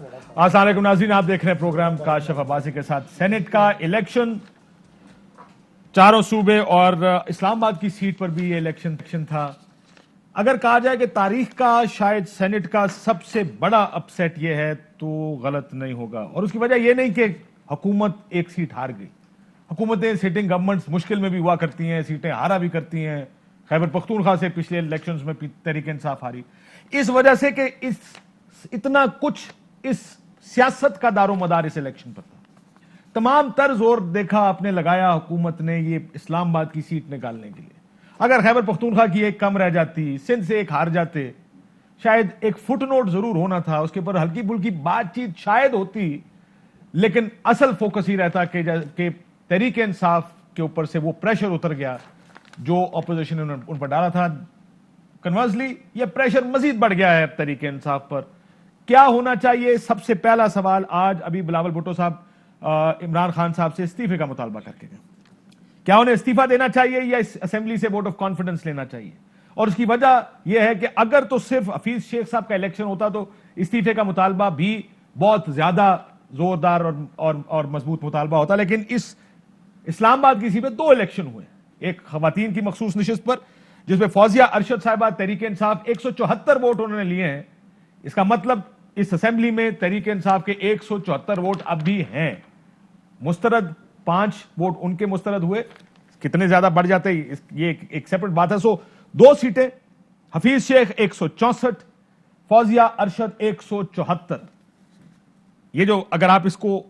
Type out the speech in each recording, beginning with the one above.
السلام علیکم ناظرین، آپ دیکھ رہے ہیں پروگرام کاشف عباسی کے ساتھ۔ سینٹ کا الیکشن چاروں صوبے اور اسلام آباد کی سیٹ پر بھی یہ الیکشن تھا۔ اگر کہا جائے کہ تاریخ کا شاید سینٹ کا سب سے بڑا اپسیٹ یہ ہے تو غلط نہیں ہوگا، اور اس کی وجہ یہ نہیں کہ حکومت ایک سیٹ ہار گئی۔ حکومتیں سٹنگ گورنمنٹس مشکل میں بھی ہوا کرتی ہیں، سیٹیں ہارا بھی کرتی ہیں۔ خیبر پختونخوا سے پچھلے الیکشنز میں تحریک انصاف ہاری، اس وجہ سے کہ اتنا کچھ اس سیاست کا دار و مدار اس الیکشن پر تھا۔ تمام تر زور دیکھا آپ نے لگایا حکومت نے یہ اسلام آباد کی سیٹ نکالنے کے لیے۔ اگر خیبر پختونخوا کی ایک کم رہ جاتی، سندھ سے ایک ہار جاتے، شاید ایک فٹ نوٹ ضرور ہونا تھا، اس کے اوپر ہلکی پھلکی بات چیت شاید ہوتی، لیکن اصل فوکس ہی رہتا کہ تحریک انصاف کے اوپر سے وہ پریشر اتر گیا جو اپوزیشن نے ان پر ڈالا تھا۔ کنورسلی یہ پریشر مزید بڑھ گیا ہے تحریک انصاف پر۔ کیا ہونا چاہیے؟ سب سے پہلا سوال آج ابھی بلاول بھٹو صاحب عمران خان صاحب سے استعفے کا مطالبہ کر کے گئے۔ کیا انہیں استعفیٰ دینا چاہیے یا اس اسمبلی سے ووٹ آف کانفیڈنس لینا چاہیے؟ اور اس کی وجہ یہ ہے کہ اگر تو صرف حفیظ شیخ صاحب کا الیکشن ہوتا تو استعفے کا مطالبہ بھی بہت زیادہ زوردار اور مضبوط مطالبہ ہوتا، لیکن اس اسلام آباد کی سیٹ پہ دو الیکشن ہوئے، ایک خواتین کی مخصوص نشست پر جس میں فوزیہ ارشد صاحبہ تحریک انصاف 174 ووٹ انہوں نے لیے ہیں۔ اس کا مطلب اس اسمبلی میں تحریک انصاف کے 174 ووٹ اب بھی ہیں۔ مسترد 5 ووٹ ان کے مسترد ہوئے، کتنے زیادہ بڑھ جاتے یہ ایک سیپریٹ بات ہے۔ سو دو سیٹیں، حفیظ شیخ 164، فوزیہ ارشد 174۔ یہ جو اگر آپ اس کو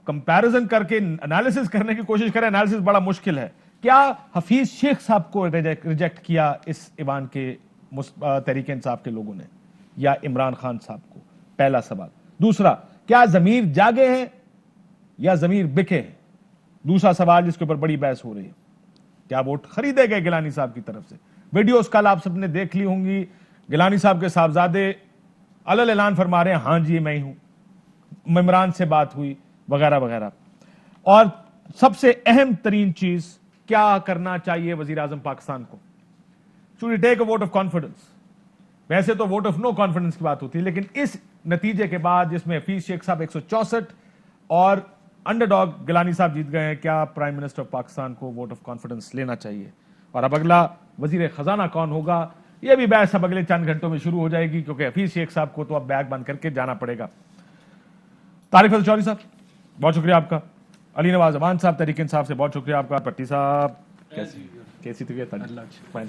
کمپیریزن کر کے انالیسس کرنے کی کوشش کریں، انالیسس بڑا مشکل ہے۔ کیا حفیظ شیخ صاحب کو ریجیکٹ کیا اس ایوان کے تحریک انصاف کے لوگوں نے یا عمران خان صاحب کو؟ پہلا سوال۔ دوسرا، کیا ضمیر جاگے ہیں یا ضمیر بکے ہیں؟ دوسرا سوال جس کے اوپر بڑی بحث ہو رہی ہے، کیا ووٹ خریدے گئے گیلانی صاحب کی طرف سے؟ ویڈیوز کل آپ سب نے دیکھ لی ہوں گی، گیلانی صاحب کے صاحبزادے علل اعلان فرما رہے ہیں ہاں جی میں ہی ہوں، ممبران سے بات ہوئی وغیرہ وغیرہ۔ اور سب سے اہم ترین چیز، کیا کرنا چاہیے وزیر اعظم پاکستان کو؟ Should he take a vote of confidence? ویسے تو ووٹ آف نو کانفیڈنس کی بات ہوتی ہے، لیکن اس نتیجے کے بعد جس میں حفیظ شیخ صاحب 164 اور انڈر ڈاگ گیلانی صاحب جیت گئے ہیں، کیا پرائم منسٹر آف پاکستان کو ووٹ آف کانفیڈنس لینا چاہیے؟ اور اب اگلا وزیر خزانہ کون ہوگا، یہ بھی بحث اب اگلے چند گھنٹوں میں شروع ہو جائے گی، کیونکہ حفیظ شیخ صاحب کو تو اب بیگ بند کر کے جانا پڑے گا۔ طارق فضل چودھری صاحب بہت شکریہ آپ کا، علی نواز امان صاحب تحریک انصاف سے بہت شکریہ آپ کا، پٹی صاحب کیسی طبیعت؟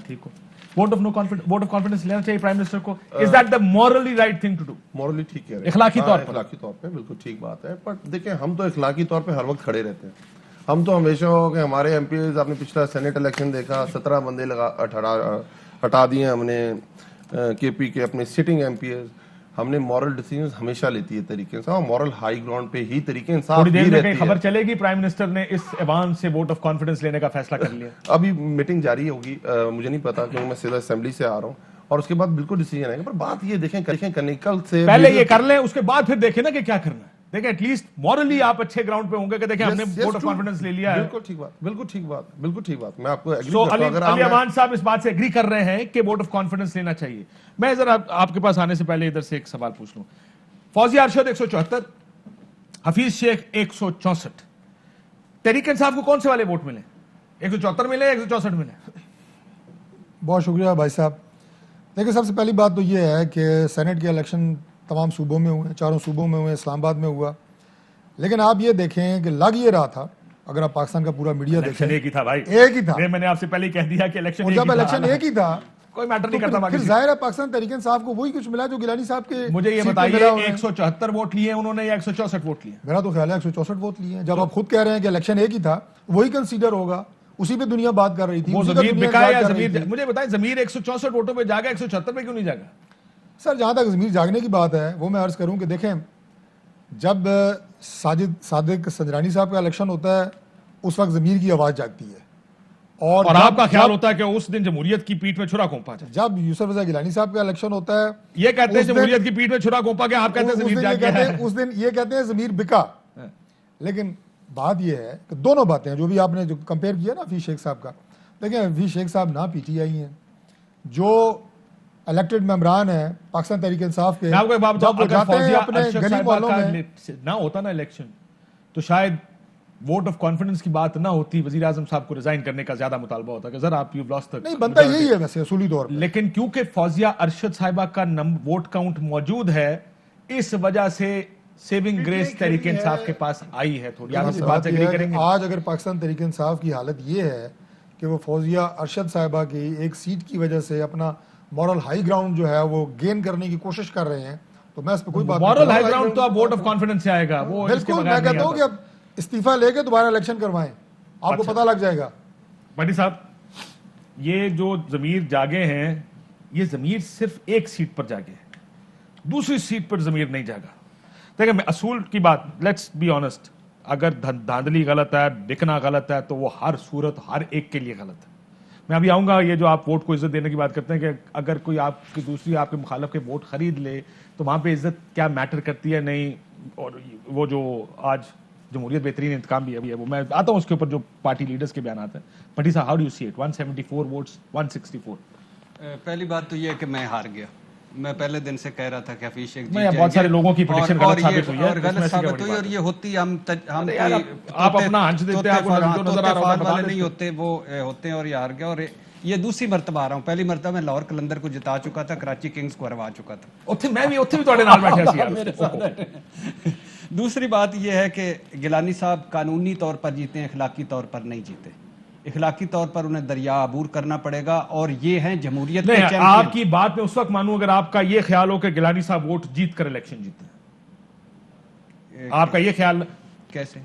ٹھیک ہو؟ ووٹ آف کانفیڈنس لینا چاہیے پرائم منسٹر کو؟ Is that the morally right thing to do? Morally ٹھیک ہے، اخلاقی طور پہ بالکل ٹھیک بات ہے، بٹ دیکھیں ہم تو اخلاقی طور پہ ہر وقت کھڑے رہتے ہیں۔ ہم تو ہمیشہ ہو کہ ہمارے ایم پی ایز، آپ نے پچھلا سینٹ الیکشن دیکھا، 17 بندے ہٹا دیے ہم نے کے پی کے اپنے سٹنگ ایم پی ایز۔ ہم نے مورل ڈیسیژنز ہمیشہ لیتی ہے طریقے سے، مورل ہائی گراؤنڈ پہ ہی طریقے انصاف تھوڑی دیر ہی میں رہتی کہیں خبر چلے گی پرائم منسٹر نے اس ایوان سے ووٹ آف کانفیڈنس لینے کا فیصلہ کر لیا؟ ابھی میٹنگ جاری ہوگی، مجھے نہیں پتا کیونکہ میں سیدھا اسمبلی سے آ رہا ہوں، اور اس کے بعد بالکل ڈیسیجن آئے گا۔ پر بات یہ دیکھیں کنیکل سے پہلے یہ کر لیں، اس کے بعد پھر دیکھیں نا کہ کیا کرنا ہے۔ دیکھیں ایٹ لیسٹ مورلی آپ اچھے گراؤنڈ پہ ہوں گے کہ دیکھیں ہم نے ووٹ آف کانفیڈنس لے لیا ہے۔ بالکل ٹھیک بات، بالکل ٹھیک بات، بالکل ٹھیک بات، میں آپ کو ایگری سو کرتا ہوں۔ اگر علی امان صاحب اس بات سے ایگری کر رہے ہیں کہ ووٹ آف کانفیڈنس لینا چاہیے۔ میں ذرا آپ کے پاس آنے سے پہلے ادھر سے ایک سوال پوچھ لوں۔ فوزیہ ارشد 174، حفیظ شیخ 164، تحریک انصاف کو کون سے والے ووٹ ملے؟ 174 ملے، 164 ملے؟ بہت شکریہ بھائی صاحب۔ دیکھیں سب سے پہلی بات تو یہ ہے کہ سینٹ کے الیکشن تمام صوبوں میں ہوئے ہیں، چاروں صوبوں میں ہوئے، اسلام آباد میں ہوا، لیکن آپ یہ دیکھیں کہ لگ یہ رہا تھا، اگر آپ پاکستان کا پورا میڈیا دیکھیں، ایک ہی تھا بھائی، ایک ہی تھا۔ میں نے آپ سے پہلے ہی کہہ دیا کہ الیکشن جب الیکشن ایک ہی تھا کوئی میٹر نہیں تو کرتا۔ پھر ظاہر ہے پاکستان تحریک انصاف کو وہی کچھ ملا جو گیلانی صاحب کے مجھے یہ سیٹ پہ بتائیے ملا انہیں۔ 174 ووٹ لیے انہوں نے یا 164 ووٹ لیے؟ میرا تو خیال ہے 164 ووٹ لیے ہیں۔ جب آپ خود کہہ رہے ہیں کہ الیکشن ایک ہی تھا، وہی کنسیڈر ہوگا، اسی پہ دنیا بات کر رہی تھی۔ وہ ضمیر بکا یا ضمیر، مجھے بتائیں ضمیر 164 ووٹوں پہ جاگا، 176 پہ کیوں نہیں جاگا؟ سر جہاں تک ضمیر جاگنے کی بات ہے وہ میں عرض کروں کہ دیکھیں جب ساجد صادق سنجرانی صاحب کا الیکشن ہوتا ہے اس وقت ضمیر کی آواز جاگتی ہے، اور آپ کا خیال ہوتا ہے کہ اس دن جمہوریت کی پیٹھ میں چھرا گھونپا جائے۔ جب یوسف رضا گیلانی صاحب کا الیکشن ہوتا ہے یہ کہتے ہیں جمہوریت کی پیٹھ میں چھرا گھونپا گیا، آپ کہتے ہیں ضمیر جاگ گیا ہے۔ اس دن یہ کہتے ہیں ضمیر بکا، لیکن بات یہ ہے کہ دونوں باتیں ہیں جو بھی آپ نے جو کمپیئر کیا نا حفیظ شیخ صاحب کا، دیکھیں حفیظ شیخ صاحب نہ پی ٹی آئی ہیں، جو इलेक्टेड मेंबरान हैं पाकिस्तान तहरीक इंसाफ के, मैं आपको एक बात बताऊं, जब वो अगर जाते हैं फौजिया अपने अरशद गली साहिबा मोहल्लों का में, ना होता ना इलेक्शन, तो शायद वोट ऑफ कॉन्फिडेंस की बात ना होती, वजीर आजम साहब को रिजाइन करने का ज्यादा मुतालबा होता कि सर आप यू लॉस्ट नहीं बनता यही है वैसे असूली तौर पर। लेकिन क्योंकि फौजिया अरशद साहिबा का वोट काउंट मौजूद है, इस वजह से सेविंग ग्रेस तहरीक इंसाफ के पास आई है थोड़ी। आप इस बात से एग्री करेंगे? आज अगर पाकिस्तान तहरीक इंसाफ की हालत ये है कि वो फौजिया अरशद साहिबा की एक सीट की वजह से अपना मॉरल हाई ग्राउंड जो है वो गेन करने की कोशिश कर रहे हैं, तो मैं इस पर कोई बात नहीं मॉरल कर हाई रहा। ग्राउंड तो आप वोट ऑफ कॉन्फिडेंस से आएगा, वो इसके बिल्कुल, बगैर मैं नहीं कहता हूँ कि आता। अब इस्तीफा लेके दोबारा इलेक्शन करवाएं, आपको अच्छा। पता लग जाएगा। भट्टी साहब, ये जो जमीर जागे हैं, ये जमीर सिर्फ एक सीट पर जागे है, दूसरी सीट पर जमीर नहीं जागा। देखिए, मैं असूल की बात, लेट्स बी ऑनेस्ट, अगर धांधली गलत है, बिकना गलत है, तो वो हर सूरत हर एक के लिए गलत है। मैं अभी आऊंगा, ये जो आप वोट को इज्जत देने की बात करते हैं कि अगर कोई आपकी दूसरी आपके मुखालिफ के वोट खरीद ले तो वहां पे इज्जत क्या मैटर करती है नहीं, और वो जो आज जमहूरियत बेहतरीन इंतकाम भी अभी है, वो मैं आता हूं उसके ऊपर जो पार्टी लीडर्स के बयान आते हैं। भट्टी साहब, how do you see it? 174 votes 164। पहली बात तो ये है कि मैं हार गया। मैं पहले दिन से कह रहा था कि हफीज शेख जीत नहीं, बहुत सारे लोगों की prediction गलत साबित हुई है, और इसमें गलत ऐसी क्या साबित बड़ी हुई, बात और है? ये होती हम अरे यार, आप अपना हंच देते हैं, आपको जो नजर आ रहा है, बता वाले देते नहीं होते, वो होते हैं, और ये हार गया। और ये दूसरी मरतबा आ रहा हूँ। पहली मरतबा मैं लाहौर कलंदर को जिता चुका था, कराची किंग्स को हरवा चुका था। उत्थे भी ਤੁਹਾਡੇ ਨਾਲ बैठा सी यार। दूसरी बात यह है कि गिलानी साहब कानूनी तौर पर जीते हैं, इखलाकी तौर पर नहीं जीते। इखलाकी तौर पर उन्हें दरिया अबूर करना पड़ेगा, और ये हैं जमहूरियत के नहीं, चैंपियन। आपकी बात में उस वक्त मानूं अगर आपका ये ख्याल हो कि गिलानी साहब वोट जीत कर इलेक्शन जीते हैं। आपका ये ख्याल कैसे?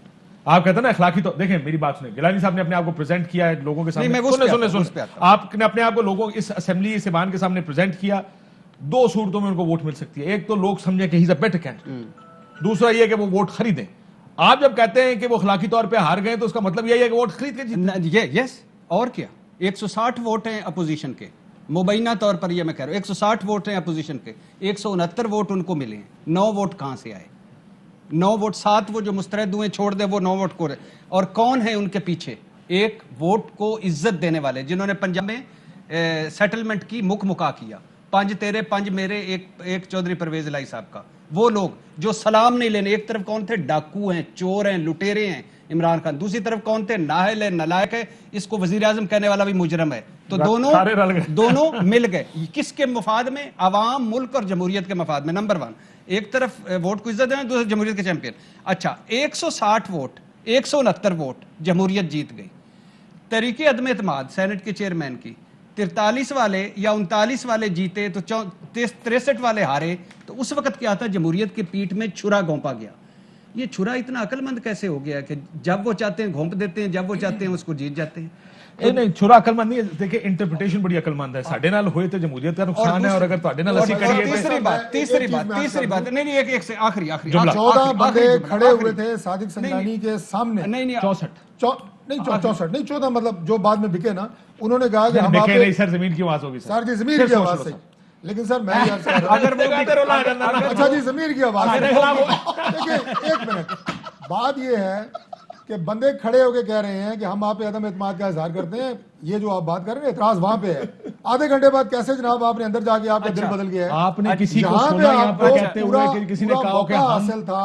आप कहते हैं ना अखलाकी, तो देखें मेरी बात सुने, गिलानी साहब ने अपने आप को प्रेजेंट किया है लोगों के सामने। नहीं, मैं उस पे आता हूं, उस पे आता हूं। आपने अपने आप को लोगों इस असेंबली इस ईवान के सामने प्रेजेंट किया। दो सूरतों में उनको वोट मिल सकती है, एक तो लोग समझे कि he is a better candidate, दूसरा ये कि वो वोट खरीदें। आप जब कहते हैं कि वो अखलाकी तौर पे हार गए तो उसका मतलब यही है कि वोट खरीद के जीते। यस, और क्या? 160 वोट हैं अपोजिशन के, मुबैना तौर पर ये मैं कह रहा हूं, 160 वोट हैं अपोजिशन के, 169 वोट उनको मिले हैं। 9 वोट कहां से आए? 9 वोट, 7 वो जो मुस्तरद हुए छोड़ दे, वो 9 वोट को। और कौन है उनके पीछे? एक वोट को इज्जत देने वाले, जिन्होंने पंजाब में सेटलमेंट की मुखा किया, 5 तेरे 5 मेरे, एक चौधरी परवेज लाई साहब का, वो लोग जो सलाम नहीं लेने। एक तरफ कौन थे? डाकू हैं, चोर हैं, लुटेरे हैं इमरान खान, दूसरी तरफ कौन थे? नाहल है, नलायक है, इसको वजीर आजम कहने वाला भी मुजरम है। तो सारे रल गए। दोनों मिल गए। किसके मफाद में? अवाम, मुल्क और जमहूरियत के मफाद में। नंबर 1, एक तरफ वोट को इज्जत देना, दूसरे जमहूरियत के चैंपियन। अच्छा, 160 वोट, 169 वोट, जमहूरियत जीत गई। तहरीक अदम एतमाद सेनेट के चेयरमैन की 43 वाले या 39 वाले जीते, तो 63 वाले हारे। तो उस वक्त क्या था? जमहूरियत की पीठ में छुरा घोंपा गया। ये छुरा इतना अकलमंद कैसे हो गया कि जब वो चाहते हैं घोंप देते हैं, जब वो चाहते हैं उसको जीत जाते हैं। नहीं, छुरा अकलमंद नहीं है। देखिए, इंटरप्रिटेशन बड़ी अकलमंद है। साडे नाल होए तो जमहूरियत का नुकसान है, और अगर ਤੁਹਾਡੇ ਨਾਲ ਅਸੀਂ करिए तो तीसरी बात, नहीं, एक से आखिरी 14 बंदे खड़े हुए थे सादिक संजानी के सामने। नहीं 64 नहीं 14, मतलब जो बाद में बिके ना, उन्होंने कहा कि हम देखे आप नहीं सर, जमीन की आवाज होगी सर जी जमीर की आवाज सही, लेकिन सर मैं ये अर्ज कर रहा हूं, अगर वो अच्छा जी जमीर की आवाज अरे है। खिलाफ देखिए, एक मिनट, बात ये है कि बंदे खड़े होके कह रहे हैं कि हम आप पे अदम एतमाद का इजहार करते हैं। ये जो आप बात कर रहे हैं, एतराज वहां पे है। आधे घंटे बाद कैसे जनाब आपने अंदर जाके आपका दिल बदल गया है? आपने किसी को जहां पे सुना यहाँ पर आपको कहते हुए पूरा कि किसी ने पूरा कहा कि मौका हम हासिल था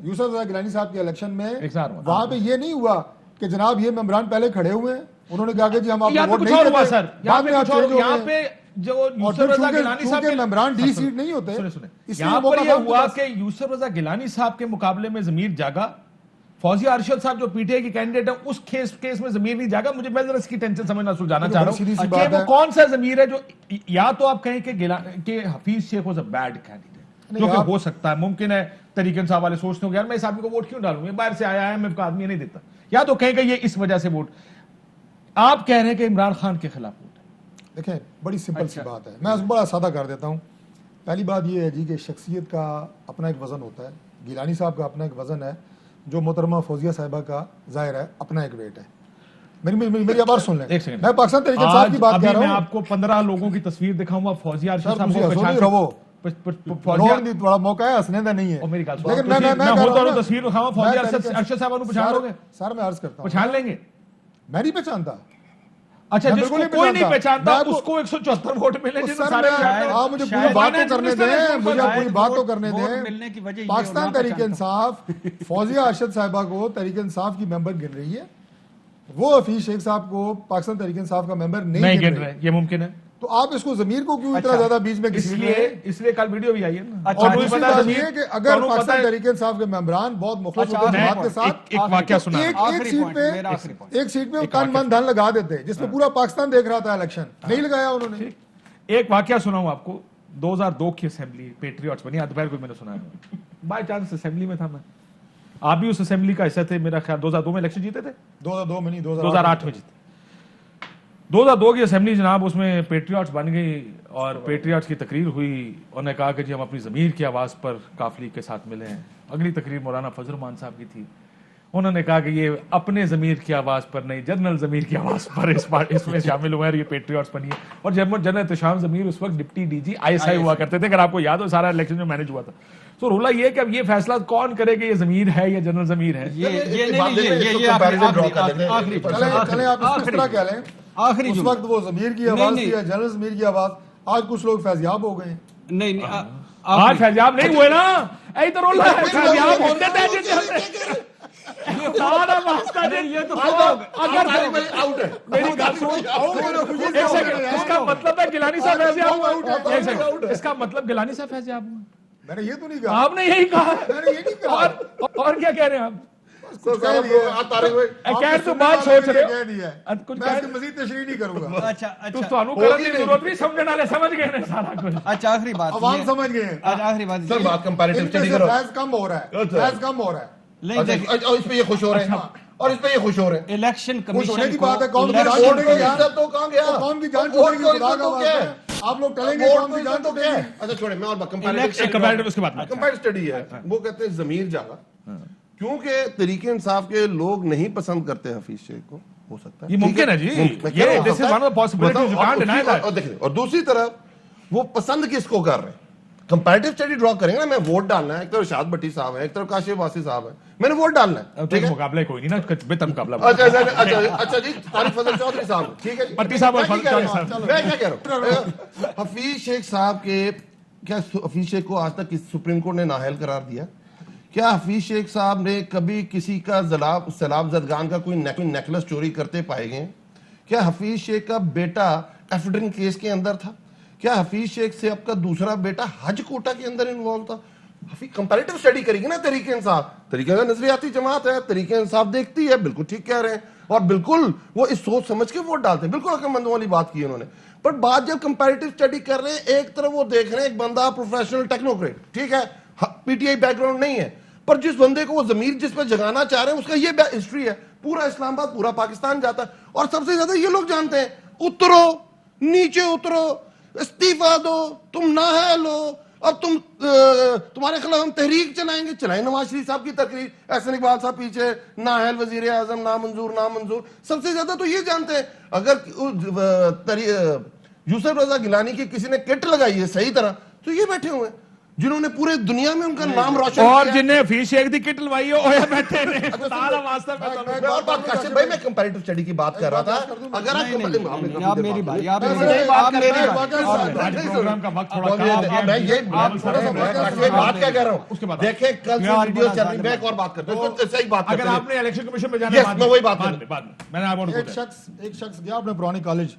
यूसुफ रज़ा गिलानी साहब के इलेक्शन में, एक साथ हुआ। वहां पे ये नहीं हुआ कि जनाब ये मेंबरान पहले खड़े हुए हैं, उन्होंने कहा कि जी हम आपको यहाँ पे वोट कुछ नहीं और हुआ देते, सर, यहाँ बाद पे में आप कुछ और, चेंज हो यहाँ गए। पे जो और यूसुफ फिर रजा गिलानी साहब चूंकि के मेंबरान डी सीट नहीं होते, सुने इसलिए यहाँ मौका पर था यह उनके हुआ पास। कि यूसुफ रजा गिलानी साहब के मुकाबले में जमीर जागा। फौजिया अरशद साहब जो पीटीआई के कैंडिडेट है, उस केस में जमीर नहीं जागा। मुझे मैं जरा इसकी टेंशन समझना सुलझाना चाह रहा सीधी सी हूं बात कि वो है। कौन सा जमीर है जो, या तो आप कहें कि Hafeez Sheikh was a bad candidate, जो कि हो सकता है, मुमकिन है तरीके साहब वाले सोचते हो यार मैं इस आदमी को वोट क्यों डालूं, ये बाहर से आया है, मैं आदमी नहीं देता, या तो कहें कि ये इस वजह से वोट। आप कह रहे हैं कि इमरान खान के खिलाफ वोट है। देखें, बड़ी सिंपल सी बात है, मैं बड़ा सादा कर देता हूँ। पहली बात यह है जी कि शख्सियत का अपना एक वज़न होता है, गिलानी साहब का अपना एक वज़न है, जो मोहतरमा फौजिया साहिबा का जाहिर है अपना एक वेट है। मेरी आवाज़ सुन लें, एक सेकंड, मैं पाकिस्तान तहरीक इंसाफ की बात कर रहा मैं हूँ। आपको 15 लोगों की तस्वीर दिखाऊंगा। फौजिया अरशद साहब को रवो फौजिया रोन दी थोड़ा मौका है, हंसने का नहीं है। और मेरी बात लेकिन सुनो, मैं मैं होता हूं ना, तस्वीर दिखाऊंगा, फौजिया अरशद साहब को पहचान लोगे? सर मैं अर्ज करता हूँ, पहचान लेंगे? मैं नहीं पहचानता। अच्छा, मैं जिसको बिल्कुल नहीं कोई नहीं पहचानता मैं आपको- उसको 174 वोट मिले, जिन्हें सर, सारे मैं- आप मुझे पूरी बात तो करने दें, मुझे शायद पूरी बात तो वोट- करने वोट दें। मिलने की वजह ये पाकिस्तान होना तहरीक पहचानता इंसाफ फौजिया अरशद साहिबा को तहरीक इंसाफ की मेंबर गिन रही है, वो हफीज शेख साहब को पाकिस्तान तहरीक इंसाफ का मेंबर नहीं नहीं गिन गिन रहे, रही। ये मुमकिन है। तो आप इसको जमीर को क्यों इतना अच्छा, ज्यादा बीच में घसीट इसलिए रहे हैं? इसलिए कल वीडियो भी आई है ना। अच्छा, और तुम्हें दूसरी पता है बात जमीर, ये है कि अगर तुम्हें पता पाकिस्तान है- तहरीक इंसाफ के मेंबरान बहुत मुखलिस अच्छा, होते हैं मैं जमात के साथ, एक वाकया सुना एक आखिरी सीट point, पे मेरा आखिरी point। एक सीट पे तन मन धन लगा देते जिसमें पूरा पाकिस्तान देख रहा था इलेक्शन, नहीं लगाया उन्होंने। एक वाकया सुनाऊं आपको। 2002 की असेंबली पेट्रियट्स बनी, दोपहर को मैंने सुना है, बाय चांस असेंबली में था मैं, आप भी उस असेंबली का हिस्सा थे, मेरा ख्याल 2002 में इलेक्शन जीते थे, 2002 में नहीं, 2008 में जीते। 2002 की असेंबली जनाब, उसमें पेट्रियट्स बन गई और पेट्रियट्स की तकरीर हुई। उन्होंने कहा कि जी हम अपनी ज़मीर की आवाज़ पर काफिली के साथ मिले हैं। अगली तकरीर मौलाना फजल रहमान साहब की थी। उन्होंने कहा कि ये अपने ज़मीर की आवाज़ पर नहीं, जनरल ज़मीर की आवाज़ पर इसमें शामिल हुए हैं, ये पेट्रियट्स बनी है। और जनरल एहतशाम ज़मीर उस वक्त डिप्टी डीजी ISI हुआ करते थे, अगर आपको याद हो, सारा इलेक्शन में मैनेज हुआ था। तो रोला ये कि अब ये फैसला कौन करे कि ये ज़मीर है या जनरल ज़मीर है। ये एक नहीं बात नहीं, देखें, ये इसको comparison draw कर लेते हैं। आखिरी चले आप इसको इस तरह कह लें, आखिरी उस जुमला। वक्त वो जमीर की नहीं, आवाज नहीं। थी या जनरल जमीर की आवाज, आज कुछ लोग फैजियाब हो गए। नहीं नहीं आज फैजाब नहीं हुए ना, ऐ तो रोला है, फैजाब होते थे सारा वास्ता नहीं, ये तो अगर आउट है। मेरी बात सुनो, एक सेकंड, इसका मतलब है गिलानी साहब फैजाब हुआ। एक सेकंड, इसका मतलब गिलानी साहब फैजाब हुआ। मैंने ये तो नहीं कहा, आपने यही कहा, मैंने ये नहीं कहा। और क्या कह रहे हैं आप? कुछ कह दिया, कह तो बात सोच रहे हो, कह दिया है। कुछ मैं इसकी मजीद तशरीह नहीं करूंगा। अच्छा तो अच्छा ਤੁਹਾਨੂੰ ਕਰਨ ਦੀ ਜ਼ਰੂरत नहीं, समझने वाले समझ गए ने सारा कुछ। अच्छा आखिरी बात अवाम ये- समझ गए हैं। आज आखिरी बात सर ये- बात कंपैरेटिव इनमें स्टडी से करो। फैज कम हो रहा है, अच्छा। फैज कम हो रहा है। नहीं देखिए, अच्छा, इस पे ये खुश हो रहे हैं और इस पे ये खुश हो रहे हैं। इलेक्शन खुश होने कमीशन की को बात है, कौन की इलेक्शन- जान वोट छूटेगी को यार? इज्जत तो कहाँ गया? तो कौन की जान वोट छूटेगी? को खुदा इज्जत का तो क्या है? वास्ता है। आप लोग टलेंगे, वोट कौन को की जान इज्जत तो क्या है? छूटेगी? अच्छा छोड़े, मैं और Election- कंपैरेटिव कंपैरेटिव उसके बाद में। कंपैरेटिव स्टडी है, वो कहते हैं जमीर जागा, क्योंकि तरीके इंसाफ के लोग नहीं पसंद करते हफीज शेख को। हो सकता है, ये मुमकिन है जी, ये this is one of the possibilities, you can't deny that. और देखिए, और दूसरी तरफ वो पसंद किसको कर रहे हैं? कंपैरेटिव स्टडी ड्रॉ करेंगे ना, मैं वोट डालना है, एक तरफ शाद भट्टी साहब है, एक तरफ काशिफ वासी साहब है, मैंने वोट डालना है, अब ठीक तो है? मुकाबला कोई नहीं ना, बेहतर मुकाबला। अच्छा अच्छा अच्छा अच्छा जी, तारिक फजल चौधरी साहब, ठीक है जी। भट्टी साहब और मैं क्या कह रहा चौधरी हूं? मैं क्या कह रहा हूं? हफीज शेख साहब के, क्या हफीज शेख को आज तक सुप्रीम कोर्ट ने नाअहल करार दिया? क्या हफीज शेख साहब ने कभी किसी का सैलाब जदगान का कोई नेकलेस चोरी करते पाए गए? क्या हफीज शेख का बेटा एफिड्रिन केस के अंदर था? क्या हफीज शेख से आपका दूसरा बेटा हज कोटा के अंदर इन्वॉल्व था? कंपैरेटिव स्टडी करेगी ना तरीके इंसाफ, तरीके का नजरियाती जमात है, तरीके इंसाफ देखती है, बिल्कुल ठीक कह रहे हैं, और बिल्कुल वो इस सोच समझ के वोट डालते हैं, बिल्कुल अक्लमंदों वाली बात की उन्होंने। पर बात जब कंपैरेटिव स्टडी कर रहे हैं, एक तरफ वो देख रहे हैं एक बंदा प्रोफेशनल टेक्नोक्रेट, ठीक है, पीटीआई बैकग्राउंड नहीं है, पर जिस बंदे को वो जमीर जिस पर जगाना चाह रहे हैं उसका ये हिस्ट्री है, पूरा इस्लामाबाद पूरा पाकिस्तान जाता है, और सबसे ज्यादा ये लोग जानते हैं, उतरो नीचे उतरो, इस्तीफा दो, तुम नाअहल हो, अब तुम्हारे खिलाफ हम तहरीक चलाएं नवाज शरीफ साहब की तकरीर, एहसन इकबाल साहब पीछे, नाअहल वजीर आजम, नामंजूर। सबसे ज्यादा तो ये जानते हैं, अगर यूसुफ रजा गिलानी की किसी ने किट लगाई है सही तरह, तो ये बैठे हुए हैं जिन्होंने पूरे दुनिया में उनका नाम रोशन और किया है। जिन्हें हफीज शेख दी किट लवाई है ओए बैठे ने सारा वास्ता में तो मैं और बात काशिफ भाई, मैं कंपैरेटिव स्टडी की बात कर रहा था। अगर आप आप मेरी बात आप मैं मेरी बात आप कर मेरी रहा बात हूं। आज प्रोग्राम का वक्त थोड़ा कम हो गया मैं ये आप थोड़ा सा बात क्या कह रहा उसके हूँ, बाद देखें कल से यार, वीडियो बड़ा चल रही, मैं ज्यादा एक और बात करता हूँ, सही बात अगर करते हैं। आपने इलेक्शन कमीशन में जाना Yes, मैं वही बात कर रहा बाद में मैंने आप एक शख्स गया अपने पुरानी college,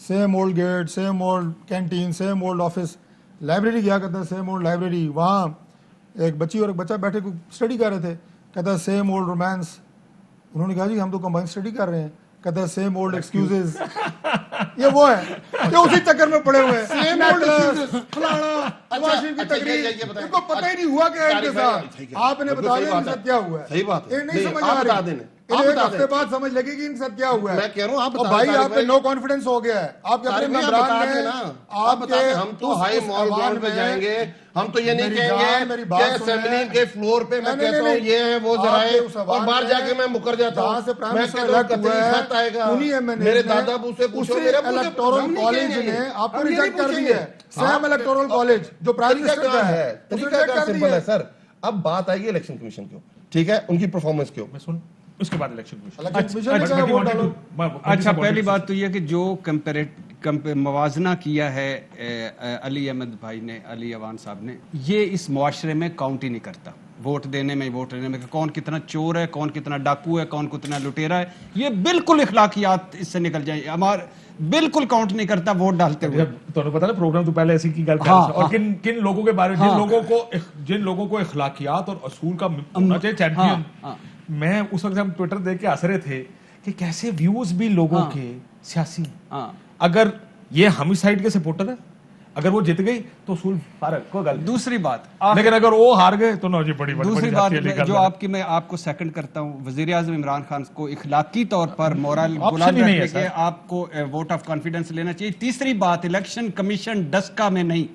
same old gate, same old canteen, same old office, library गया, कहता है सेम ओल्ड लाइब्रेरी, वहाँ एक बच्ची और एक बच्चा बैठे स्टडी कर रहे थे, कहता है सेम ओल्ड रोमांस। उन्होंने कहा जी हम तो कंबाइन स्टडी कर रहे हैं, कहता है सेम ओल्ड एक्सक्यूजेस। ये वो है, ये उसी चक्कर में पड़े हुए हैं, सेम ओल्ड एक्सक्यूजेस, फलाना नवाज शरीफ की तकरीर, इनको पता ही नहीं हुआ क्या है इनके साथ। आप इन्हें बता दें इनके साथ क्या हुआ है, सही बात है, ये नहीं समझ आ आप बता रही, दें, इन्हें एक हफ्ते बाद समझ लगेगी इनके साथ क्या हुआ है। मैं कह रहा हूं, आप और बता भाई दें, आप पे भाई। नो कॉन्फिडेंस हो गया है, आपके अपने तारिक भाई, आप मेंबरान बता ने दें ना, आप बता दें, हम तो हाई मॉल ग्राउंड पे जाएंगे, हम तो ये नहीं मेरी जान, कहेंगे मेरी कि बात असेंबली सुनिए। के फ्लोर पे मैं नहीं, कहता हूँ नहीं, ये है वो जरा आपके है, उस सवाल और बाहर में जाके मैं मुकर जाता जहाँ हूँ, से प्राइम मैं मिनिस्टर कहता हूँ इलेक्ट कतई हुआ है, खत आएगा, उन्हीं MNAs मेरे ने दादा बू से पूछो, उसी मेरे अब्बू से पूछो, इलेक्टोरल हम नहीं कॉलेज कहेंगे। ने आपको हम ये रिजेक्ट नहीं कर पूछेंगे। दिया है, सेम इलेक्टोरल कॉलेज जो प्राइम तरीका मिनिस्टर क्या का है, है, तरीका क्या सिंपल है सर। अब बात आएगी इलेक्शन कमीशन के ऊपर, ठीक है, उनकी परफॉर्मेंस के ऊपर। मैं सुन उसके बाद इलेक्शन इलेक्शन कमीशन ने कहा वोट डालो। अच्छा, पहली बात तो ये कि जो मवाजना किया है अली अहमद भाई ने, अली अवान साहब ने, ये इस मुआशरे में काउंट ही नहीं करता। वोट देने में कौन कितना चोर है, कौन कितना डाकू है, कौन कितना लुटेरा है, ये बिल्कुल इखलाकियात इससे निकल जाए। हमारे बिल्कुल काउंट नहीं करता वोट डालते हुए। तो पता है प्रोग्राम तो पहले ऐसी की गल कर हाँ, रहा था। और किन लोगों के बारे में, जिन लोगों को इखलाकियात और असूल का होना चाहिए चैंपियन। हाँ। मैं उस वक्त हम ट्विटर देख के हंस रहे थे कि कैसे व्यूज भी लोगों के सियासी हैं। हाँ। अगर ये होमिसाइड के सपोर्टर है, अगर वो जीत गई तो उसूल फारक को गल। दूसरी बात, लेकिन अगर वो हार गए तो ना जी बड़ी दूसरी बात जो आपकी मैं आपको सेकंड करता हूं, वजीर आजम इमरान खान को इखलाकी तौर पर मोरल बुलंद रखने के आपको वोट ऑफ कॉन्फिडेंस लेना चाहिए। तीसरी बात, इलेक्शन कमीशन डस्का में नहीं,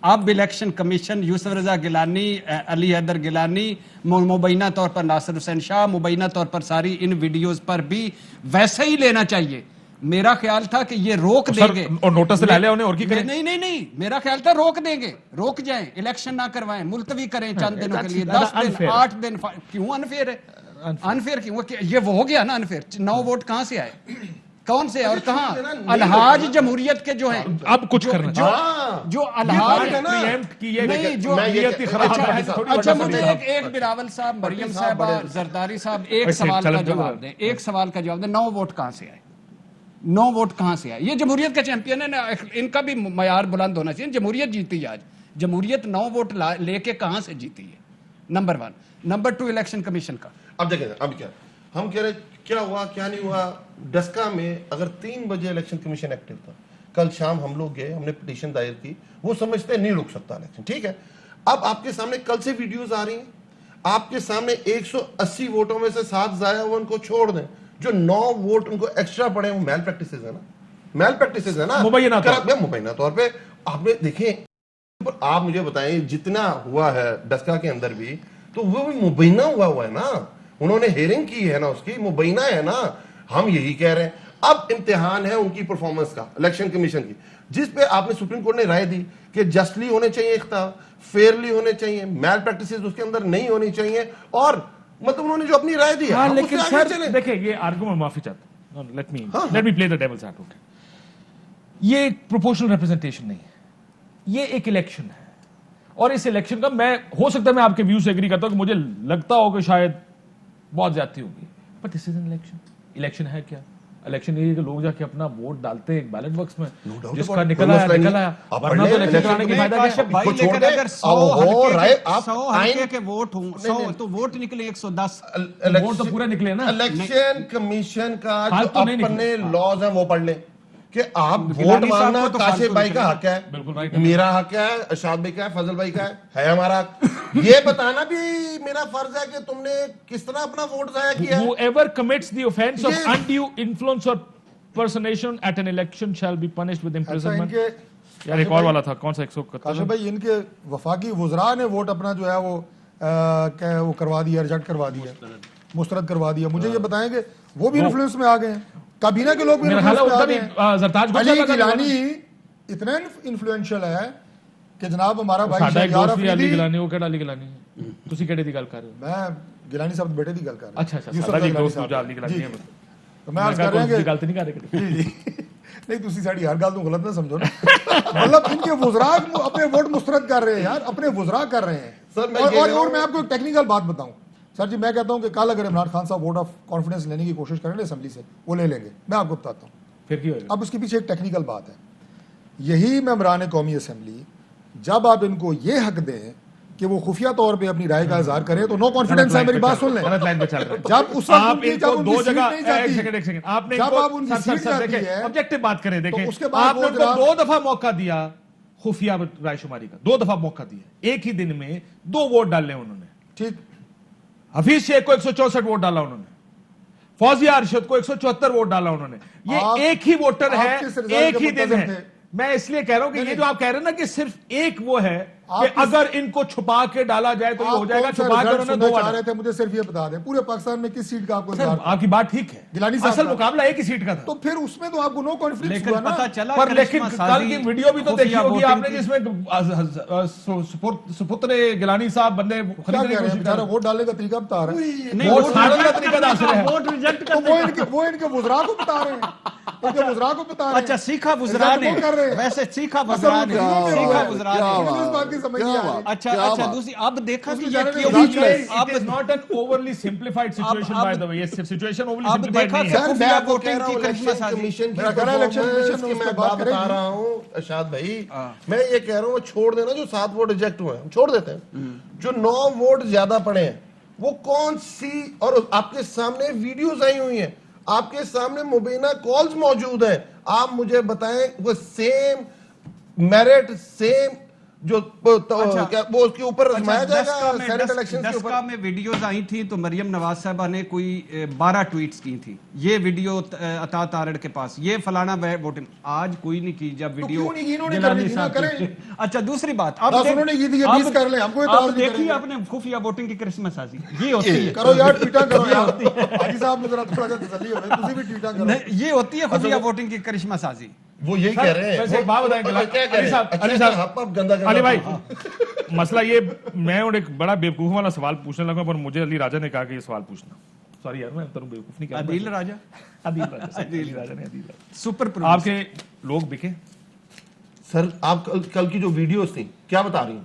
अब इलेक्शन कमीशन यूसुफ रजा गिलानी, अली हैदर गिलानी, मुबैना तौर पर नासिर हुसैन शाह, मुबैना तौर पर सारी इन वीडियोस पर भी वैसे ही लेना चाहिए। मेरा ख्याल था कि ये रोक देंगे और नोटिस ले लिया उन्हें, और की करें? नहीं, मेरा ख्याल था रोक देंगे, रोक जाएं, इलेक्शन ना करवाएं, मुलतवी करें चंद दिनों के लिए, 10 दिन 8 दिन। क्यों अनफेयर है? अनफेयर क्यों? ये वो हो गया ना अनफेयर। 9 वोट कहां से आए, कौन से और कहां? अलहाज जमहूरियत के जो हैं, अब कुछ करना जो अलहाज नहीं, जो अच्छा, मुझे एक बिलावल साहब, मरियम साहब, जरदारी साहब, एक सवाल का जवाब दें। 9 वोट कहां से आए? 9 वोट कहां से आए? ये जमहूरियत का चैंपियन है ना, इनका भी मयार बुलंद होना चाहिए। जमहूरियत जीती आज, जमहूरियत 9 वोट लेके कहां से जीती है? नंबर 1। नंबर 2, इलेक्शन कमीशन का। अब देखें, अब क्या हम कह रहे, क्या हुआ क्या नहीं हुआ। डस्का में अगर 3 बजे इलेक्शन कमीशन एक्टिव था, कल शाम हम लोग गए, हमने पिटीशन दायर की, वो समझते नहीं रुक सकता इलेक्शन, ठीक है। अब आपके सामने कल से वीडियोस आ रही हैं, आपके सामने 180 वोटों में से 7 जाया हुआ, उनको छोड़ दें, जो 9 वोट उनको एक्स्ट्रा पड़े, वो मैल प्रैक्टिसेस है ना, मैल प्रैक्टिसेस है ना, मुबैना तौर पे। आपने देखें, आप मुझे बताएं, जितना हुआ है डस्का के अंदर भी, तो वो भी मुबैना हुआ है ना, उन्होंने हेयरिंग की है ना, उसकी मुबैना है ना। हम यही कह रहे हैं, अब इम्तिहान है उनकी परफॉर्मेंस का, इलेक्शन कमीशन की, जिस पे आपने सुप्रीम कोर्ट ने राय दी कि जस्टली होने चाहिए, फेयरली होने चाहिए, मैल प्रैक्टिसेस उसके अंदर नहीं होनी चाहिए, और मतलब उन्होंने जो अपनी राय दी है। लेकिन सर देखिए, ये आर्गुमेंट, माफी चाहता हूं, let me play the devil's advocate. ये प्रोपोर्शनल रिप्रेजेंटेशन नहीं है, ये एक इलेक्शन है, और इस इलेक्शन का, मैं हो सकता है मैं आपके व्यू से एग्री करता हूं कि मुझे लगता हो कि शायद बहुत ज्यादती होगी, but this is an election. Election है क्या? इलेक्शन ये है कि लोग जाके अपना वोट डालते हैं एक बैलेट बॉक्स में, जिसका निकल आया। वरना तो इलेक्शन कराने के फायदा क्या? भाई, लेकिन अगर 100 हल्के के वोट हों, 100 तो वोट निकले 110, वोट तो पूरा निकले ना। इलेक्शन कमीशन का जो अपने लॉज हैं वो पढ़ लें कि आप वोट मांगना काशिफ भाई का हक है, मेरा हक है, अशाद भाई का है, फजल भाई का है हमारा हक। ये बताना भी मेरा फर्ज है कि तुमने किस तरह अपना वोट जाया किया है। Whoever commits the offense of undue influence or personation at an election shall be punished with imprisonment। यार एक और वाला था, कौन सा? 171। काशिफ भाई, इनके वफाकी वुज़रा ने वोट अपना जो है वो वो करवा दिया, रिजेक्ट करवा दिया, मुस्तरद करवा दिया। मुझे ये बताएं कि वो भी इन्फ्लुएंस में आ गए हैं, काबीना के लोग भी इन्फ्लुएंस में आ गए हैं। अली गिलानी इतना इन्फ्लुएंशियल है कि जनाब हमारा भाई शहजाद अली गिलानी, वो केड़ा अली गिलानी है? ਤੁਸੀਂ ਕਿਹੜੇ ਦੀ ਗੱਲ ਕਰ ਰਹੇ ਹੋ? मैं गिलानी साहब बेटे की गल कर रहा हूं। अच्छा, ਸਾਡਾ ਵੀ ਦੋਸਤ ਦੂਜਾ ਅਲੀ गिलानी है। तो मैं अर्ज कर रहा हूं कि गलत नहीं कर रहे। जी नहीं, ਤੁਸੀਂ ਸਾਡੀ हर गल ਨੂੰ गलत ना समझो ना। मतलब इनके वुज़रा अपने वोट मुस्तरद कर रहे हैं यार, अपने वुज़रा कर रहे हैं। और मैं आपको एक टेक्निकल बात बताऊं सर जी, मैं कहता हूं कि कल अगर इमरान खान साहब वोट ऑफ कॉन्फिडेंस लेने की कोशिश करेंगे असेंबली से, वो ले लेंगे, मैं आपको बताता हूं। फिर क्या होगा? अब उसके पीछे एक टेक्निकल बात है। यही मेंबरान कौमी असेंबली, जब आप इनको ये हक दें कि वो खुफिया तौर पे अपनी राय का इजहार करें, तो नो कॉन्फिडेंस है, मेरी बात सुन लें। गलत लाइन पे चल रहे हैं। जब उस वक्त आप इनको दो जगह, एक सेकंड, आपने जब आप उनकी सीट जाती है, ऑब्जेक्टिव बात करें, देखें, उसके बाद आपने उनको 2 दफा मौका दिया खुफिया रायशुमारी का, 2 दफा मौका दिया, एक ही दिन में 2 वोट डाले उन्होंने। ठीक, हफीज शेख को 164 वोट डाला उन्होंने, फौजिया अरशद को 174 वोट डाला उन्होंने। ये एक ही वोटर है, एक ही दिन है। میں اس لیے کہہ رہا ہوں کہ یہ جو آپ کہہ رہے ہیں نا کہ صرف ایک وہ ہے کہ اگر ان کو چھپا کے ڈالا جائے تو یہ ہو جائے گا, چھپا کے انہوں نے دو چاہ رہے تھے, مجھے صرف یہ بتا دیں پورے پاکستان میں کس سیٹ کا آپ کو سر, آپ کی بات ٹھیک ہے, گیلانی صاحب اصل مقابلہ ایک ہی سیٹ کا تھا, تو پھر اس میں تو آپ کو نو کانفلکٹ لیکن ہوا نا. پتہ چلا پر لیکن کرشمہ کل کی سازی ویڈیو بھی تو دیکھی خفیہ ہوگی آپ نے ووٹنگ جس میں سپتر گیلانی صاحب بندے کیا کہہ رہے ہیں بیچارہ ووٹ ڈالنے کا طریقہ بتا رہے ہیں, نہیں, ووٹ ووٹ ڈالنے کا ریجیکٹ طریقہ کرنا داخل تھا, ہے. ووٹ ریجیکٹ تو کرنے وہ ان کے وزراء کو بتا رہے ہیں, ان کے وزراء کو بتا رہے ہیں. اچھا سیکھا وزراء نے, وہ کر رہے ہیں. ویسے سیکھا وزراء نے, سیکھا وزراء نے. مجھے اس بات کی سمجھ نہیں آ رہی. اچھا دوسری اب دیکھا کہ یہ کیوں It is not an overly simplified situation by the way. یہ situation overly اب simplified دیکھا نہیں کہ ہے. میں خفیہ آپ کو کہہ ووٹنگ رہا کی ہوں کرشمہ الیکشن سازی. کمیشن کی میرا کہنا ہے الیکشن performance کمیشن کی اس میں پہ بات بات کرے بتا گی. رہا ہوں ارشاد بھائی, میں یہ کہہ رہا ہوں وہ چھوڑ دینا جو 7 ووٹ ریجیکٹ ہوئے ہم چھوڑ دیتے ہیں, جو 9 ووٹ زیادہ پڑے ہیں وہ کون سی, اور آپ کے سامنے ویڈیوز آئی ہوئی ہیں, آپ کے سامنے مبینہ کالز موجود ہیں, آپ مجھے بتائیں وہ سیم میرٹ سیم جو وہ اس کے اوپر رزمایا جائے گا سینٹ الیکشن کے اوپر. 10 میں ویڈیوز آئی تھیں تو مریم نواز صاحبہ نے کوئی 12 ٹویٹس کی تھی, یہ ویڈیو عطا تارڑ کے پاس, یہ فلانا ووٹنگ, آج کوئی نہیں کی جب ویڈیو. اچھا دوسری بات اب دیکھیے آپ نے خفیہ ووٹنگ کی کرشمہ سازی, یہ ہوتی ہے, کرو یار ٹویٹا کرو یار حاجی صاحب نے ذرا تھوڑا سا تسلی ہو گئی, تسی بھی ٹویٹا کرو. یہ ہوتی ہے خفیہ ووٹنگ کی کرشمہ سازی. وہ یہی کہہ رہے ہیں. ویسے ایک بات بتائیں علی صاحب, علی بھائی, مسئلہ یہ, میں اور ایک بڑا بیوقوف والا سوال پوچھنے لگا پر مجھے علی راجہ نے کہا کہ یہ سوال پوچھنا. سوری یار میں تم بیوقوف نہیں کہہ رہا. عدیل راجہ, عدیل راجہ نے, عدیل راجہ سپر آپ کے لوگ بکے. سر آپ کل کی جو ویڈیوز تھیں کیا بتا رہی ہیں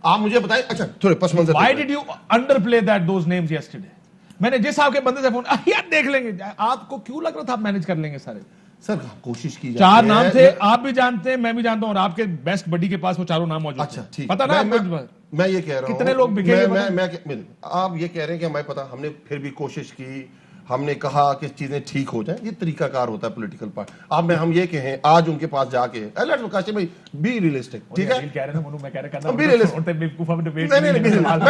آپ مجھے بتائیں. اچھا تھوڑے پس منظر, Why did you underplay that those names yesterday? میں نے جس آپ کے بندے سے فون یار دیکھ لیں گے, آپ کو کیوں لگ رہا تھا آپ مینج کر لیں گے سارے. سر کوشش کی 4 نام تھے, آپ بھی جانتے ہیں میں بھی جانتا ہوں, اور آپ کے بیسٹ بڈی کے پاس وہ 4 نام موجود. اچھا ٹھیک, پتا نا میں یہ کہہ رہا ہوں کتنے لوگ بکے. آپ یہ کہہ رہے ہیں کہ ہمیں پتا, ہم نے پھر بھی کوشش کی, ہم نے کہا کہ چیزیں ٹھیک ہو جائیں, یہ طریقہ کار ہوتا ہے پولیٹیکل پارٹ. اب ہم یہ کہیں آج ان کے پاس جا کے بی ریئلسٹک, ٹھیک ہے, میں کہہ رہا میں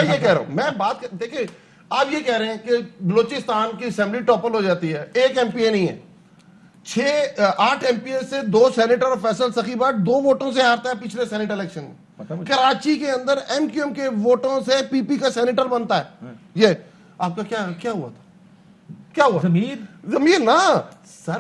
یہ کہہ رہا ہوں, میں بات دیکھیں آپ یہ کہہ رہے ہیں کہ بلوچستان کی اسمبلی ٹاپل ہو جاتی ہے, 1 ایم پی اے نہیں ہے, 8 ایم پی اے سے 2 سینیٹر اور فیصل سخی بٹ 2 ووٹوں سے ہارتا ہے پچھلے سینیٹ الیکشن میں. کراچی کے اندر ایم کیو ایم کے ووٹوں سے پی پی کا سینیٹر بنتا ہے. یہ آپ کا کیا ہوا تھا, کیا ہوا ضمیر نا سر,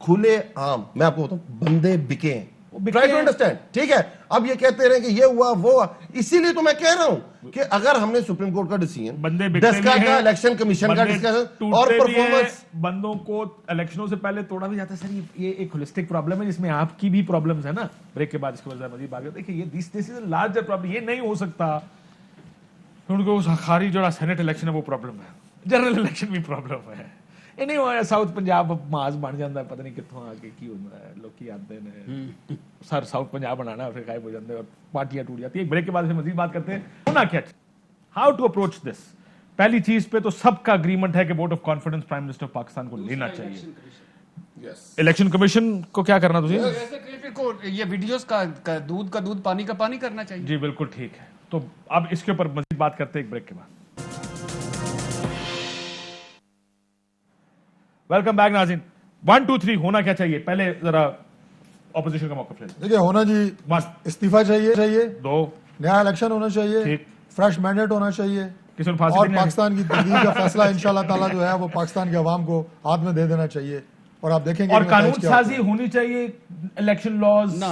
کھلے عام میں آپ کو بتاؤں بندے بکے ہیں, ٹرائی ٹو انڈرسٹینڈ, ٹھیک ہے. اب یہ کہتے رہے کہ یہ ہوا وہ ہوا, اسی لیے تو میں کہہ رہا ہوں کہ اگر ہم نے سپریم کورٹ کا ڈیسیژن ڈسکا کا الیکشن کمیشن کا ڈسکشن اور پرفارمنس, بندوں کو الیکشنوں سے پہلے توڑا بھی جاتا ہے. سر یہ ایک ہولسٹک پرابلم ہے جس میں آپ کی بھی پرابلمز ہیں نا. بریک کے بعد اس کے بعد مزید بات کرتے ہیں کہ یہ دس از اے لارجر پرابلم, یہ نہیں ہو سکتا ان کو خالی جو سینٹ الیکشن ہے وہ پرابلم ہے, جنرل الیکشن بھی پرابلم ہے. یہ نہیں ہوا ساؤتھ پنجاب ماز بن جاتا ہے, پتہ نہیں کتوں آ کے کی ہوتا ہے, لوگ کی آتے ہیں سر ساؤتھ پنجاب بنانا ہے, پھر غائب ہو جاتے ہیں اور پارٹیاں ٹوٹ جاتی ہیں. ایک بریک کے بعد سے مزید بات کرتے ہیں. ہونا کیا, ہاؤ ٹو اپروچ دس. پہلی چیز پہ تو سب کا اگریمنٹ ہے کہ vote of confidence prime minister Pakistan کو لینا چاہیے. الیکشن کمیشن کو کیا کرنا تجھے, یہ ویڈیوز کا دودھ پانی کا پانی کرنا چاہیے. جی بالکل ٹھیک ہے. تو اب اس کے اوپر مزید بات کرتے ہیں ایک بریک کے بعد. ویلکم بیک ناظرین. 1 2 3 ہونا کیا چاہیے, پہلے ذرا اپوزیشن کا موقف لے لیں. دیکھیے ہونا جی استعفیٰ چاہیے, 2 نیا الیکشن ہونا چاہیے, فریش مینڈیٹ ہونا چاہیے, کسی نے پھانسی اور دینے پاکستان کی تقدیر کا فیصلہ انشاءاللہ تعالیٰ جو ہے وہ پاکستان کے عوام کو ہاتھ میں دے دینا چاہیے. اور آپ دیکھیں گے اور قانون سازی ہونی چاہیے, الیکشن لاز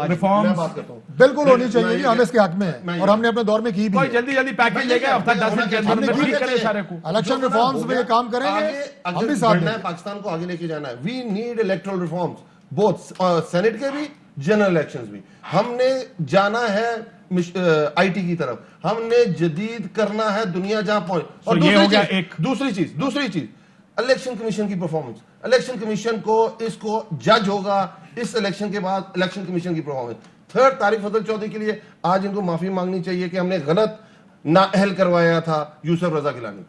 ریفارمز بالکل ہونی چاہیے, ہم اس کے حق میں ہیں اور ہم نے اپنے دور میں کی بھی ہے. جلدی پیکیج لے گئے ہفتہ 10 دن کے اندر ٹھیک کرے سارے کو. الیکشن ریفارمز میں یہ کام کریں گے, ہم بھی ساتھ دیں. پاکستان کو آگے لے کے جانا ہے. We need electoral reforms, both senate کے بھی جنرل الیکشنز بھی. ہم نے جانا ہے آئی ٹی کی طرف, ہم نے جدید کرنا ہے دنیا جہاں پہنچ. اور دوسری چیز الیکشن کمیشن کی پرفارمنس. الیکشن کمیشن کو اس کو جج ہوگا اس الیکشن کے بعد, الیکشن کمیشن کی پرفارمنس. 3rd طارق فضل چودھری کے لیے آج ان کو معافی مانگنی چاہیے کہ ہم نے غلط نااہل کروایا تھا یوسف رضا گیلانی.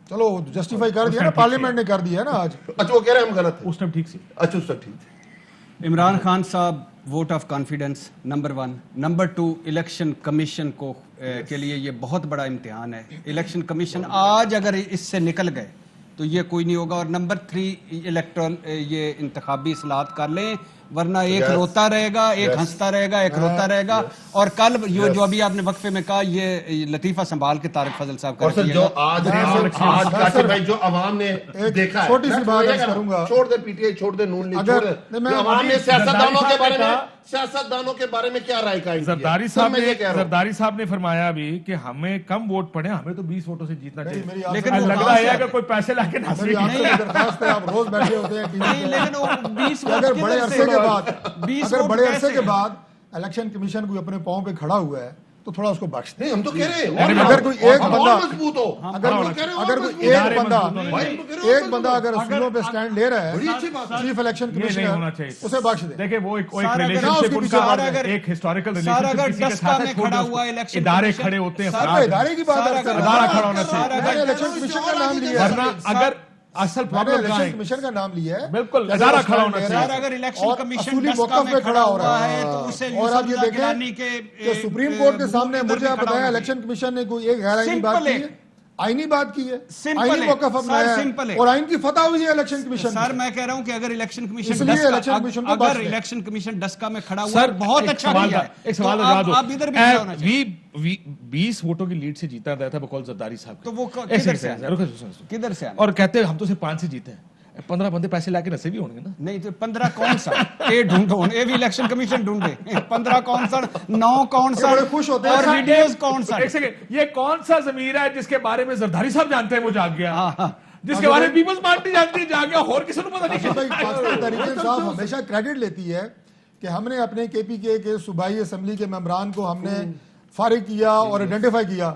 چلو جسٹیفائی کر دیا نا, پارلیمنٹ نے کر دیا نا آج. اچھا وہ کہہ رہے ہیں ہم غلط, اس ٹائم ٹھیک سی. اچھا اس تک ٹھیک. عمران خان صاحب vote of confidence number 1. Number 2 election commission کو کے لیے یہ بہت بڑا امتحان ہے. الیکشن کمیشن آج اگر اس سے نکل گئے تو یہ کوئی نہیں ہوگا. اور نمبر 3 الیکٹرل یہ انتخابی اصلاحات کر لیں वरना एक रोता रहेगा, एक हंसता रहेगा, एक रोता रहेगा। और कल जो अभी आपने वक्फे में कहा, ये लतीफा संभाल के तारिक फजल साहब और सर जो आज काशिफ भाई जो अवाम ने देखा है, छोटी सी बात करूंगा, छोड़ दे पीटीआई, छोड़ दे नून लीग, छोड़ दे अवाम ने सियासतदानों के बारे में क्या राय कायम किया? जरदारी साहब ने फरमाया अभी कि हमें कम वोट पड़े, हमें तो 20 वोटों से जीतना चाहिए। लेकिन लग रहा है कि कोई पैसे लाके ना मेरी आपसे दरखास्त है, आप रोज बैठे होते हैं नहीं, लेकिन वो 20 वोट अगर बड़े किधर अरसे से? के बाद 20 अगर वोट बड़े अरसे कैसे? के बाद इलेक्शन कमीशन कोई अपने पांव पे खड़ा हुआ है तो थोड़ा उसको बख्श दें। नहीं, हम तो कह रहे हैं अगर कोई एक बंदा मजबूत हो, अगर कोई एक बंदा अगर असूलों पे स्टैंड ले रहा है, चीफ इलेक्शन ये नहीं होना कमिश्नर चाहिए। उसे बख्श दे। देखिए वो एक सारा अगर रिलेशनशिप उसके उनका पीछे अगर एक हिस्टोरिकल सारा अगर रिलेशनशिप किसी के डस्का साथ में है, खड़ा छोड़ दो हुआ उसको। इलेक्शन इदारे कमीशन- खड़े होते हैं, सारा इदारे की बात सारा है, इदारा खड़ा होना सारा चाहिए। मैंने इलेक्शन कमीशन का नाम लिया वरना है, अगर असल मैंने प्रॉब्लम क्या इलेक्शन है, कमीशन का नाम लिया है, बिल्कुल, कि इदारा अगर खड़ा होना स्टैंड ले चाहिए। रहा है अगर इलेक्शन और कमीशन असूली डस्का मौक़िफ़ में पे खड़ा हो रहा है तो उसे और आप ये यूसुफ देखें गिलानी के कि सुप्रीम कोर्ट के सामने मुद्दे मुझे पे आप खड़ा बताया होना इलेक्शन कमीशन ने कोई एक गैर आईनी सिंपल बात की है। है, आईनी बात की है, सिंपल आईनी है, मौक़िफ़ सर, अपनाया सिंपल है। है और आईन की फतह हुई है इलेक्शन कमीशन सर में। मैं कह रहा हूं कि अगर इलेक्शन कमीशन इसलिए डस्का- इलेक्शन कमीशन को बख्श अगर दें। इलेक्शन कमीशन डस्का में खड़ा हुआ सर है, बहुत एक अच्छा सवाल किया था, है। एक सवाल तो जवाब दो। आप इधर भी खड़ा होना चाहिए। 20 वोटों की लीड से जीता गया था बकौल जरदारी साहब के। तो वो एक किधर सेकंड, से आया? रुको, सुनो। किधर से आया? और कहते हैं हम तो सिर्फ 5 से जीते हैं, 15 बंदे पैसे लाके नसीबी होंगे ना। नहीं तो 15 कौन सा ये ढूंढो, ये भी इलेक्शन कमीशन ढूंढे 15 कौन सा, 9 कौन सा, बड़े खुश होते हैं। और वीडियोस कौन सा। एक सेकंड, ये कौन सा जमीर है जिसके बारे में जरदारी साहब जानते हैं वो जाग गया, हाँ। जिसके बारे में पीपल्स पार्टी जानती है जाग गया, और किसी को पता भाई नहीं। पाकिस्तान तहरीक इंसाफ हमेशा क्रेडिट लेती है कि हमने अपने केपीके के सूबाई असेंबली के मेंबरान को हमने फारिग किया और आइडेंटिफाई किया।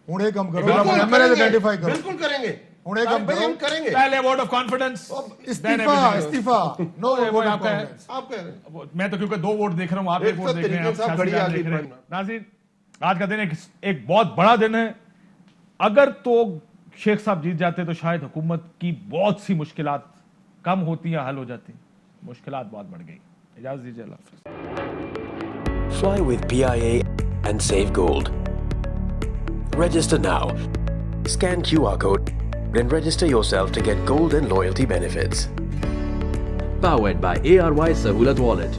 हूं एक काम करो, आप एमएलए आइडेंटिफाई करो, बिल्कुल करेंगे, हूं एक काम भाई हम करो, करेंगे। पहले वोट ऑफ कॉन्फिडेंस, इस्तीफा नो वो वोट ऑफ आपका है। कॉन्फिडेंस। आप कह रहे हैं मैं तो क्योंकि 2 वोट देख रहा हूं, आप एक 1 वोट तो देख रहे हैं, आप तरीके साहब सियासी घड़ी जान आ देख गई रहे हैं। पढ़ना। नाज़रीन, आज का दिन एक बहुत बड़ा दिन है। अगर तो शेख साहब जीत जाते तो शायद हुकूमत की बहुत सी मुश्किलात कम होती या हल हो जाती। मुश्किलात बहुत बढ़ गई। इजाजत दीजिए, अल्लाह हाफ़िज़। Fly with PIA and save gold. Register now. Scan QR code and register yourself to get gold and loyalty benefits. Powered by ARY Sahulat Wallet.